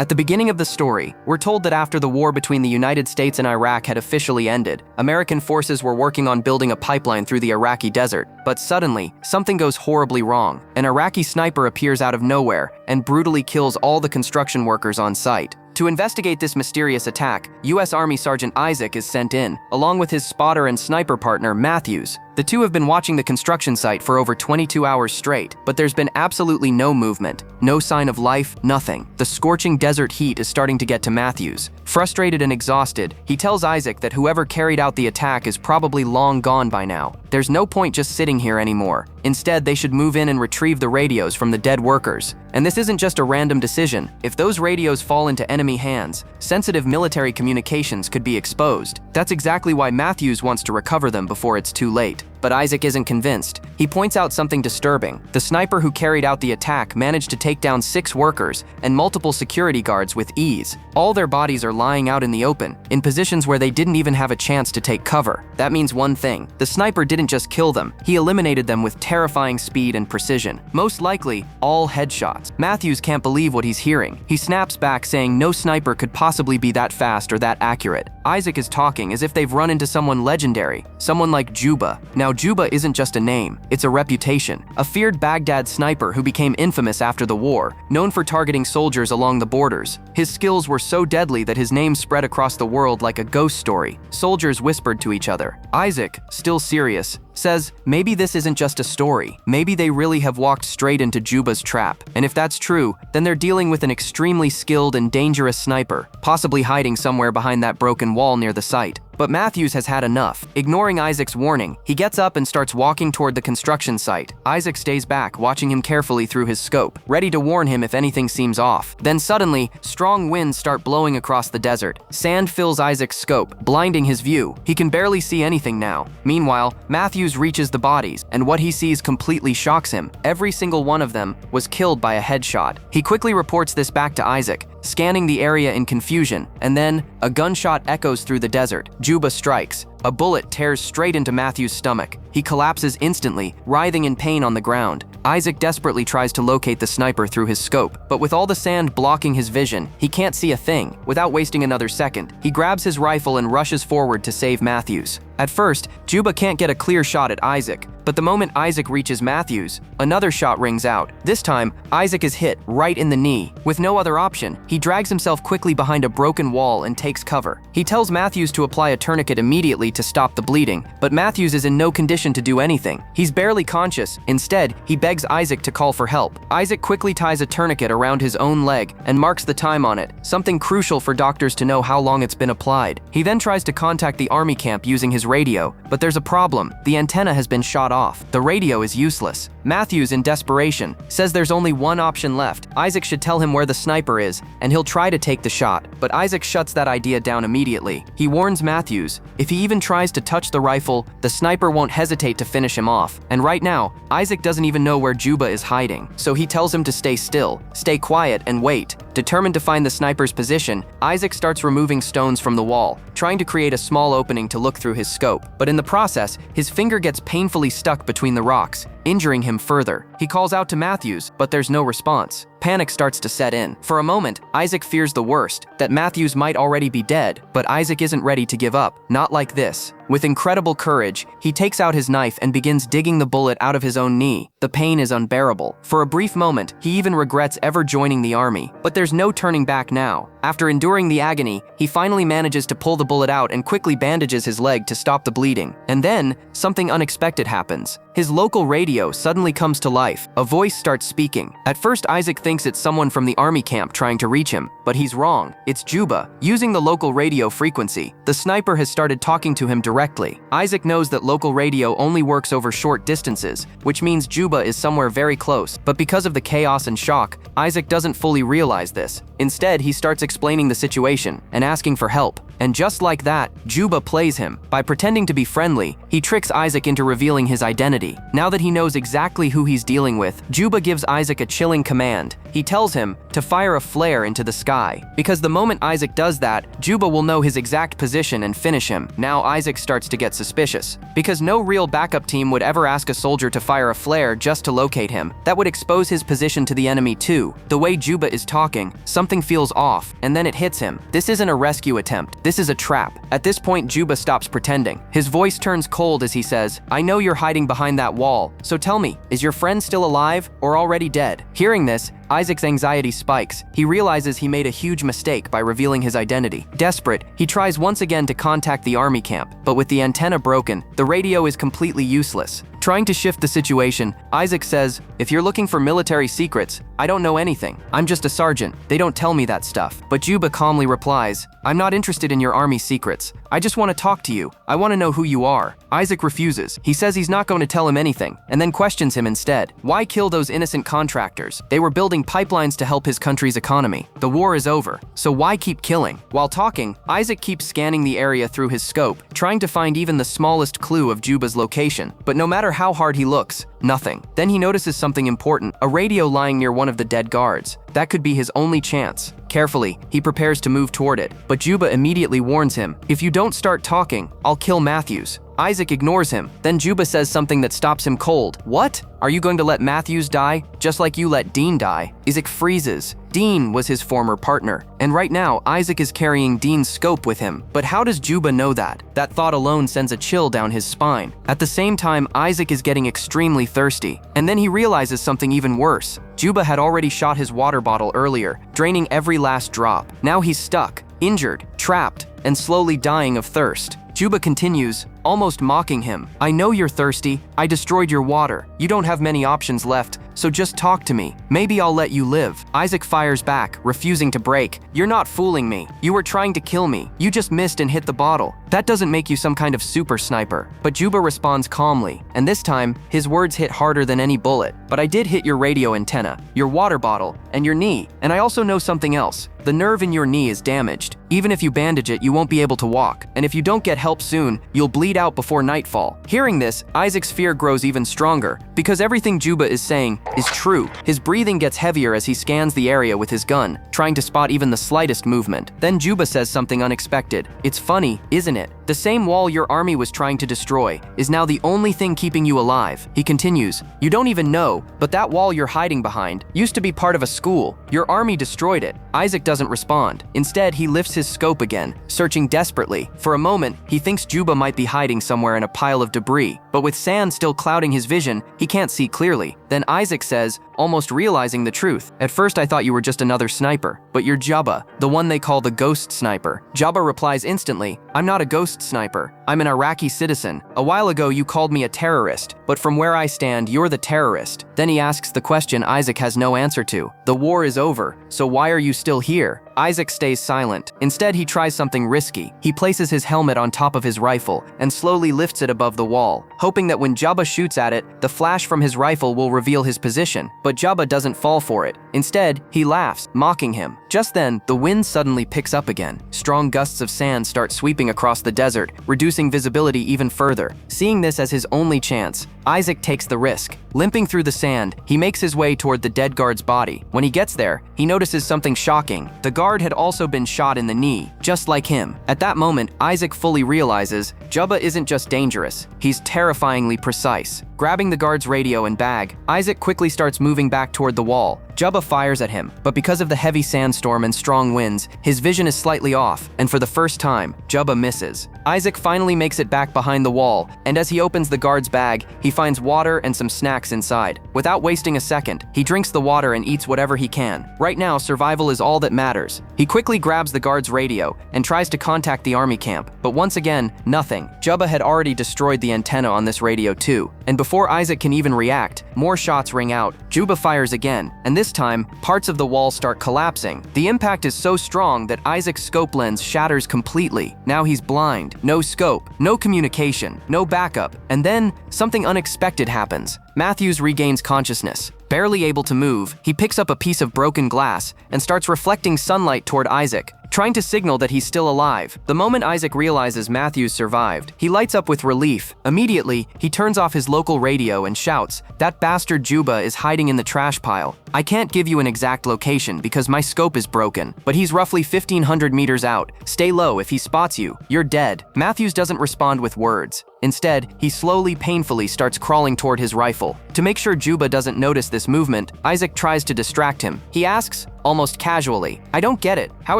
At the beginning of the story, we're told that after the war between the United States and Iraq had officially ended, American forces were working on building a pipeline through the Iraqi desert. But suddenly, something goes horribly wrong. An Iraqi sniper appears out of nowhere and brutally kills all the construction workers on site. To investigate this mysterious attack, U.S. Army Sergeant Isaac is sent in, along with his spotter and sniper partner, Matthews. The two have been watching the construction site for over 22 hours straight, but there's been absolutely no movement, no sign of life, nothing. The scorching desert heat is starting to get to Matthews. Frustrated and exhausted, he tells Isaac that whoever carried out the attack is probably long gone by now. There's no point just sitting here anymore. Instead, they should move in and retrieve the radios from the dead workers. And this isn't just a random decision. If those radios fall into enemy hands, sensitive military communications could be exposed. That's exactly why Matthews wants to recover them before it's too late. But Isaac isn't convinced. He points out something disturbing. The sniper who carried out the attack managed to take down 6 workers and multiple security guards with ease. All their bodies are lying out in the open, in positions where they didn't even have a chance to take cover. That means one thing: the sniper didn't just kill them, he eliminated them with terrifying speed and precision. Most likely, all headshots. Matthews can't believe what he's hearing. He snaps back, saying no sniper could possibly be that fast or that accurate. Isaac is talking as if they've run into someone legendary, someone like Juba. Now, Juba isn't just a name, it's a reputation. A feared Baghdad sniper who became infamous after the war, known for targeting soldiers along the borders. His skills were so deadly that his name spread across the world like a ghost story. Soldiers whispered to each other. Isaac, still serious, says, maybe this isn't just a story. Maybe they really have walked straight into Juba's trap. And if that's true, then they're dealing with an extremely skilled and dangerous sniper, possibly hiding somewhere behind that broken wall near the site. But Matthews has had enough. Ignoring Isaac's warning, he gets up and starts walking toward the construction site. Isaac stays back, watching him carefully through his scope, ready to warn him if anything seems off. Then suddenly, strong winds start blowing across the desert. Sand fills Isaac's scope, blinding his view. He can barely see anything now. Meanwhile, Matthews reaches the bodies, and what he sees completely shocks him. Every single one of them was killed by a headshot. He quickly reports this back to Isaac, scanning the area in confusion, and then a gunshot echoes through the desert. Juba strikes. A bullet tears straight into Matthews' stomach. He collapses instantly, writhing in pain on the ground. Isaac desperately tries to locate the sniper through his scope, but with all the sand blocking his vision, he can't see a thing. Without wasting another second, he grabs his rifle and rushes forward to save Matthews. At first, Juba can't get a clear shot at Isaac, but the moment Isaac reaches Matthews, another shot rings out. This time, Isaac is hit right in the knee. With no other option, he drags himself quickly behind a broken wall and takes cover. He tells Matthews to apply a tourniquet immediately to stop the bleeding, but Matthews is in no condition to do anything. He's barely conscious. Instead, he begs Isaac to call for help. Isaac quickly ties a tourniquet around his own leg and marks the time on it, something crucial for doctors to know how long it's been applied. He then tries to contact the army camp using his radio, but there's a problem. The antenna has been shot off. The radio is useless. Matthews, in desperation, says there's only one option left. Isaac should tell him where the sniper is, and he'll try to take the shot. But Isaac shuts that idea down immediately. He warns Matthews, if he even tries to touch the rifle, the sniper won't hesitate to finish him off. And right now, Isaac doesn't even know where Juba is hiding. So he tells him to stay still, stay quiet, and wait. Determined to find the sniper's position, Isaac starts removing stones from the wall, trying to create a small opening to look through his scope. But in the process, his finger gets painfully stuck between the rocks, injuring him further. He calls out to Matthews, but there's no response. Panic starts to set in. For a moment, Isaac fears the worst, that Matthews might already be dead, but Isaac isn't ready to give up. Not like this. With incredible courage, he takes out his knife and begins digging the bullet out of his own knee. The pain is unbearable. For a brief moment, he even regrets ever joining the army. But there's no turning back now. After enduring the agony, he finally manages to pull the bullet out and quickly bandages his leg to stop the bleeding. And then, something unexpected happens. His local radio suddenly comes to life. A voice starts speaking. At first, Isaac thinks it's someone from the army camp trying to reach him, but he's wrong. It's Juba. Using the local radio frequency, the sniper has started talking to him directly. Isaac knows that local radio only works over short distances, which means Juba is somewhere very close. But because of the chaos and shock, Isaac doesn't fully realize this. Instead, he starts explaining the situation and asking for help. And just like that, Juba plays him. By pretending to be friendly, he tricks Isaac into revealing his identity. Now that he knows exactly who he's dealing with, Juba gives Isaac a chilling command. he tells him to fire a flare into the sky. Because the moment Isaac does that, Juba will know his exact position and finish him. Now Isaac starts to get suspicious. Because no real backup team would ever ask a soldier to fire a flare just to locate him. That would expose his position to the enemy too. The way Juba is talking, something feels off, and then it hits him. This isn't a rescue attempt. This is a trap. At this point, Juba stops pretending. His voice turns cold as he says, "I know you're hiding behind that wall, so tell me, is your friend still alive or already dead?" Hearing this, Isaac's anxiety spikes. He realizes he made a huge mistake by revealing his identity. Desperate, he tries once again to contact the army camp, but with the antenna broken, the radio is completely useless. Trying to shift the situation, Isaac says, "If you're looking for military secrets, I don't know anything. I'm just a sergeant. They don't tell me that stuff." But Juba calmly replies, "I'm not interested in your army secrets. I just want to talk to you. I want to know who you are." Isaac refuses. He says he's not going to tell him anything, and then questions him instead. Why kill those innocent contractors? They were building pipelines to help his country's economy. The war is over, so why keep killing? While talking, Isaac keeps scanning the area through his scope, trying to find even the smallest clue of Juba's location. But no matter how hard he looks, nothing. Then he notices something important, a radio lying near one of the dead guards. That could be his only chance. Carefully, he prepares to move toward it, but Juba immediately warns him, "If you don't start talking, I'll kill Matthews." Isaac ignores him. Then Juba says something that stops him cold. "What? Are you going to let Matthews die, just like you let Dean die?" Isaac freezes. Dean was his former partner, and right now, Isaac is carrying Dean's scope with him. But how does Juba know that? That thought alone sends a chill down his spine. At the same time, Isaac is getting extremely thirsty, and then he realizes something even worse. Juba had already shot his water bottle earlier, draining every last drop. Now he's stuck, injured, trapped, and slowly dying of thirst. Juba continues, almost mocking him. "I know you're thirsty. I destroyed your water. You don't have many options left, so just talk to me. Maybe I'll let you live." Isaac fires back, refusing to break. "You're not fooling me. You were trying to kill me. You just missed and hit the bottle. That doesn't make you some kind of super sniper." But Juba responds calmly, and this time, his words hit harder than any bullet. "But I did hit your radio antenna, your water bottle, and your knee. And I also know something else. The nerve in your knee is damaged. Even if you bandage it, you won't be able to walk. And if you don't get help soon, you'll bleed out before nightfall." Hearing this, Isaac's fear grows even stronger, because everything Juba is saying is true. His breathing gets heavier as he scans the area with his gun, trying to spot even the slightest movement. Then Juba says something unexpected. "It's funny, isn't it? The same wall your army was trying to destroy is now the only thing keeping you alive." He continues, "You don't even know, but that wall you're hiding behind used to be part of a school. Your army destroyed it." Isaac doesn't respond. Instead, he lifts his scope again, searching desperately. For a moment, he thinks Juba might be hiding somewhere in a pile of debris, but with sand still clouding his vision, he can't see clearly. Then Isaac says, almost realizing the truth, "At first I thought you were just another sniper, but you're Juba, the one they call the ghost sniper." Juba replies instantly, "I'm not a ghost sniper. I'm an Iraqi citizen. A while ago you called me a terrorist, but from where I stand, you're the terrorist." Then he asks the question Isaac has no answer to. "The war is over, so why are you still here?" Isaac stays silent. Instead, he tries something risky. He places his helmet on top of his rifle and slowly lifts it above the wall, hoping that when Juba shoots at it, the flash from his rifle will reveal his position. But Juba doesn't fall for it. Instead, he laughs, mocking him. Just then, the wind suddenly picks up again. Strong gusts of sand start sweeping across the desert, reducing visibility even further. Seeing this as his only chance, Isaac takes the risk. Limping through the sand, he makes his way toward the dead guard's body. When he gets there, he notices something shocking. The guard had also been shot in the knee, just like him. At that moment, Isaac fully realizes Juba isn't just dangerous, he's terrifyingly precise. Grabbing the guard's radio and bag, Isaac quickly starts moving back toward the wall. Juba fires at him, but because of the heavy sandstorm and strong winds, his vision is slightly off, and for the first time, Juba misses. Isaac finally makes it back behind the wall, and as he opens the guard's bag, he finds water and some snacks inside. Without wasting a second, he drinks the water and eats whatever he can. Right now, survival is all that matters. He quickly grabs the guard's radio and tries to contact the army camp, but once again, nothing. Juba had already destroyed the antenna on this radio too, and before Isaac can even react, more shots ring out. Juba fires again, and this time, parts of the wall start collapsing. The impact is so strong that Isaac's scope lens shatters completely. Now he's blind. No scope, no communication, no backup, and then something unexpected happens. Matthews regains consciousness. Barely able to move, he picks up a piece of broken glass and starts reflecting sunlight toward Isaac. trying to signal that he's still alive. The moment Isaac realizes Matthews survived, he lights up with relief. Immediately, he turns off his local radio and shouts, "That bastard Juba is hiding in the trash pile. I can't give you an exact location because my scope is broken, but he's roughly 1,500 meters out. Stay low. If he spots you, you're dead." Matthews doesn't respond with words. Instead, he slowly, painfully starts crawling toward his rifle. To make sure Juba doesn't notice this movement, Isaac tries to distract him. He asks, almost casually, "I don't get it. How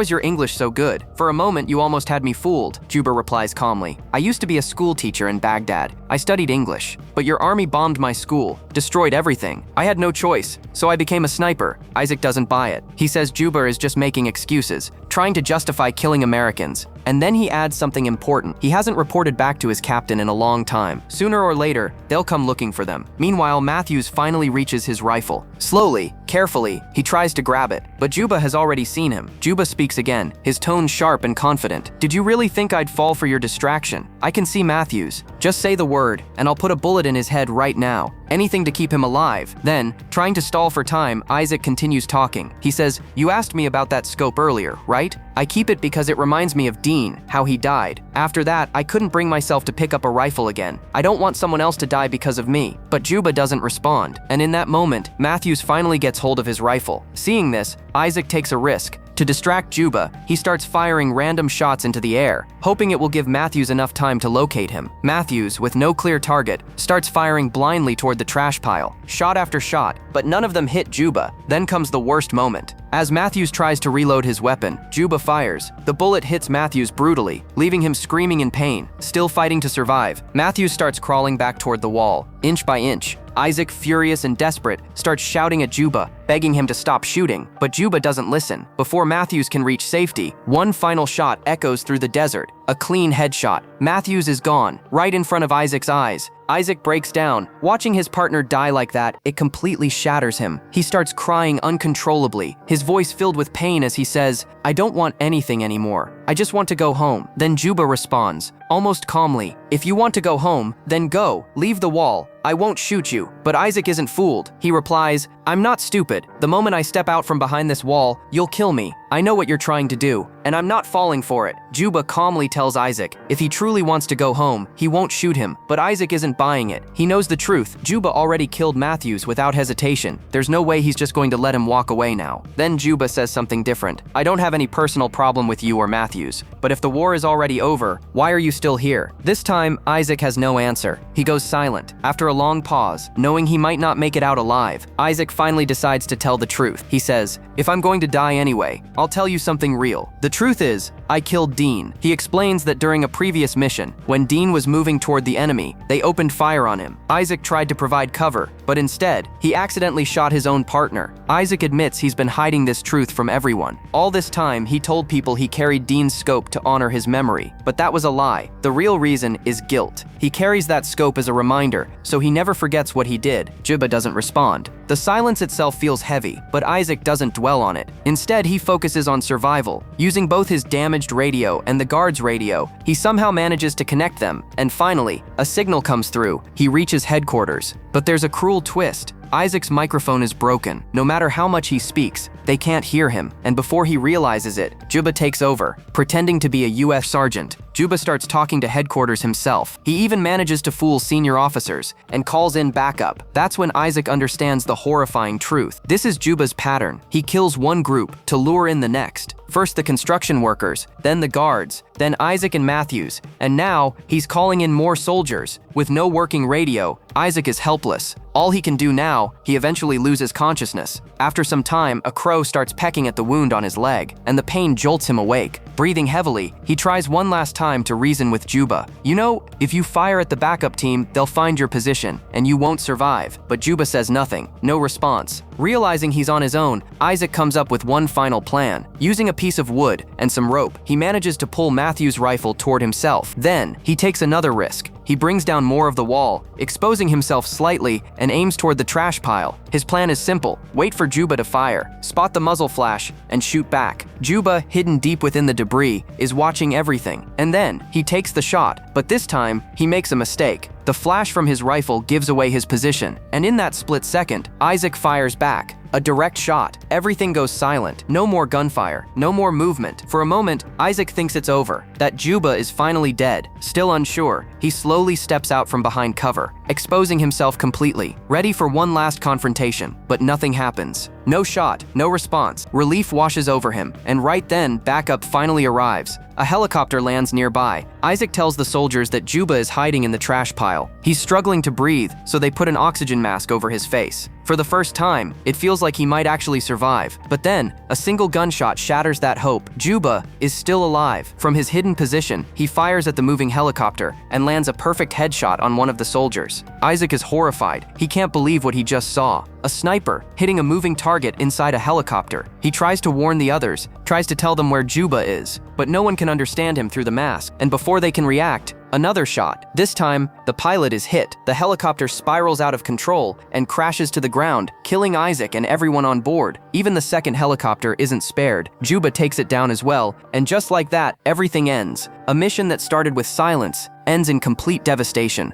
is your English so good? For a moment, you almost had me fooled." Juba replies calmly, "I used to be a school teacher in Baghdad. I studied English. But your army bombed my school, destroyed everything. I had no choice, so I became a sniper." Isaac doesn't buy it. He says Juba is just making excuses, trying to justify killing Americans. And then he adds something important. He hasn't reported back to his captain in a long time. Sooner or later, they'll come looking for them. Meanwhile, Matthews finally reaches his rifle. Slowly, carefully, he tries to grab it, but Juba has already seen him. Juba speaks again, his tone sharp and confident. "Did you really think I'd fall for your distraction? I can see Matthews. Just say the word, and I'll put a bullet in his head right now. Anything to keep him alive." Then, trying to stall for time, Isaac continues talking. He says, "You asked me about that scope earlier, right? I keep it because it reminds me of Dean, how he died. After that, I couldn't bring myself to pick up a rifle again. I don't want someone else to die because of me." But Juba doesn't respond, and in that moment, Matthews finally gets hold of his rifle. Seeing this, Isaac takes a risk. To distract Juba, he starts firing random shots into the air, hoping it will give Matthews enough time to locate him. Matthews, with no clear target, starts firing blindly toward the trash pile, shot after shot, but none of them hit Juba. Then comes the worst moment. As Matthews tries to reload his weapon, Juba fires. The bullet hits Matthews brutally, leaving him screaming in pain. Still fighting to survive, Matthews starts crawling back toward the wall, inch by inch. Isaac, furious and desperate, starts shouting at Juba, begging him to stop shooting, but Juba doesn't listen. Before Matthews can reach safety, one final shot echoes through the desert, a clean headshot. Matthews is gone, right in front of Isaac's eyes. Isaac breaks down. Watching his partner die like that, it completely shatters him. He starts crying uncontrollably, his voice filled with pain as he says, "I don't want anything anymore. I just want to go home." Then Juba responds, almost calmly, "If you want to go home, then go. Leave the wall. I won't shoot you." But Isaac isn't fooled. He replies, "I'm not stupid. The moment I step out from behind this wall, you'll kill me. I know what you're trying to do, and I'm not falling for it." Juba calmly tells Isaac, if he truly wants to go home, he won't shoot him, but Isaac isn't buying it. He knows the truth. Juba already killed Matthews without hesitation. There's no way he's just going to let him walk away now. Then Juba says something different. "I don't have any personal problem with you or Matthews, but if the war is already over, why are you still here?" This time, Isaac has no answer. He goes silent. After a long pause, knowing he might not make it out alive, Isaac finally decides to tell the truth. He says, "If I'm going to die anyway, I'll tell you something real. The truth is, I killed Dean." He explains that during a previous mission, when Dean was moving toward the enemy, they opened fire on him. Isaac tried to provide cover, but instead, he accidentally shot his own partner. Isaac admits he's been hiding this truth from everyone. All this time, he told people he carried Dean's scope to honor his memory, but that was a lie. The real reason is guilt. He carries that scope as a reminder, so he never forgets what he did. Juba doesn't respond. The silence itself feels heavy, but Isaac doesn't dwell on it. Instead, he focuses on survival. Using both his damaged radio and the guard's radio, he somehow manages to connect them, and finally, a signal comes through. He reaches headquarters. But there's a cruel twist. Isaac's microphone is broken. No matter how much he speaks, they can't hear him, and before he realizes it, Juba takes over. Pretending to be a U.S. sergeant, Juba starts talking to headquarters himself. He even manages to fool senior officers and calls in backup. That's when Isaac understands the horrifying truth. This is Juba's pattern. He kills one group to lure in the next. First the construction workers, then the guards, then Isaac and Matthews, and now he's calling in more soldiers. With no working radio, Isaac is helpless. All he can do now, he eventually loses consciousness. After some time, a crow starts pecking at the wound on his leg, and the pain jolts him awake. Breathing heavily, he tries one last time to reason with Juba. "You know, if you fire at the backup team, they'll find your position, and you won't survive." But Juba says nothing, no response. Realizing he's on his own, Isaac comes up with one final plan. Using a piece of wood and some rope, he manages to pull Matthew's rifle toward himself. Then, he takes another risk. He brings down more of the wall, exposing himself slightly, and aims toward the trash pile. His plan is simple. Wait for Juba to fire, spot the muzzle flash, and shoot back. Juba, hidden deep within the debris, is watching everything. And then, he takes the shot, but this time, he makes a mistake. The flash from his rifle gives away his position, and in that split second, Isaac fires back. A direct shot. Everything goes silent. No more gunfire. No more movement. For a moment, Isaac thinks it's over, that Juba is finally dead. Still unsure, he slowly steps out from behind cover, exposing himself completely, ready for one last confrontation. But nothing happens. No shot, no response. Relief washes over him, and right then, backup finally arrives. A helicopter lands nearby. Isaac tells the soldiers that Juba is hiding in the trash pile. He's struggling to breathe, so they put an oxygen mask over his face. For the first time, it feels like he might actually survive. But then, a single gunshot shatters that hope. Juba is still alive. From his hidden position, he fires at the moving helicopter and lands a perfect headshot on one of the soldiers. Isaac is horrified. He can't believe what he just saw. A sniper hitting a moving target inside a helicopter. He tries to warn the others, tries to tell them where Juba is, but no one can understand him through the mask. And before they can react, another shot. This time, the pilot is hit. The helicopter spirals out of control and crashes to the ground, killing Isaac and everyone on board. Even the second helicopter isn't spared. Juba takes it down as well, and just like that, everything ends. A mission that started with silence ends in complete devastation.